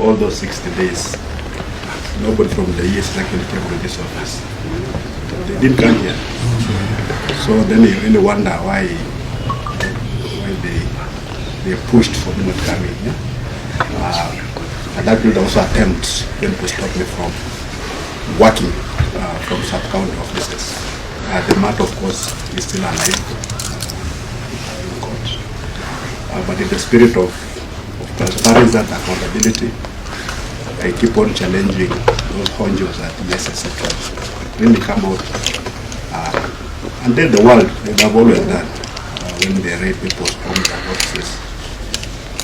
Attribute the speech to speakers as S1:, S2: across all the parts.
S1: All those 60 days, nobody from the ES actually came to this office. They didn't come here. So then you really wonder why they pushed for me not coming. Yeah? And that would also attempt them to stop me from working from sub-county offices. The matter, of course, is still alive in court. But in the spirit of transparency and accountability, I keep on challenging those honjos at yes, etc. Really come out and tell the world, they have always done when they raid people's homes and offices,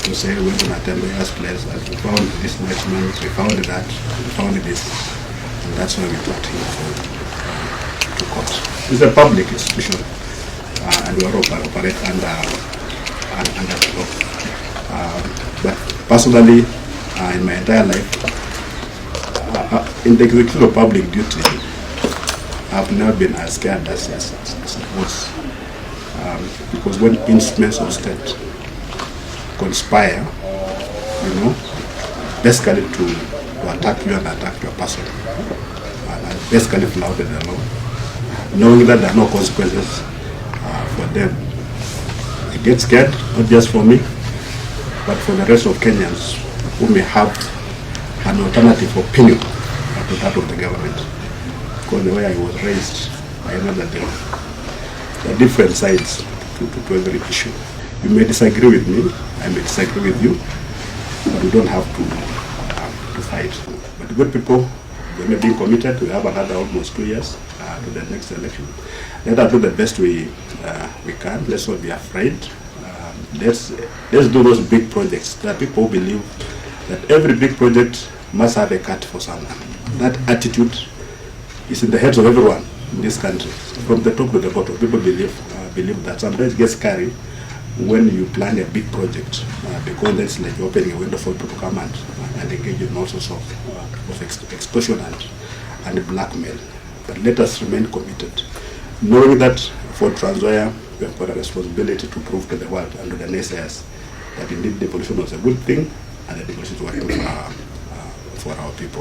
S1: to say we went to Natembeya's place and we found this measurement, we found that, we found this, and that's why we took him to court. It's a public institution, and we operate under the law. But personally, in my entire life, in the execution of public duty, I've never been as scared as it was. Because when instruments of state conspire, basically to attack you and attack your person, and basically flouted the law, knowing that there are no consequences for them, I get scared, not just for me, but for the rest of Kenyans who may have an alternative opinion to that of the government. Because the way I was raised, I know that there are different sides to every issue. You may disagree with me, I may disagree with you, but we don't have to fight. But good people, when we're being committed, we have another almost 2 years to the next election. Let us do the best we can. Let's not be afraid. Let's do those big projects. There are people who believe that every big project must have a cut for someone. That attitude is in the heads of everyone in this country, from the top to the bottom. People believe that. Sometimes it gets scary when you plan a big project, because it's like opening a window for people to come and engage in all sorts of extortion and blackmail. But let us remain committed, knowing that for Nzoia, we have got a responsibility to prove to the world and to the naysayers that indeed devolution was a good thing and the devolution is working for our people.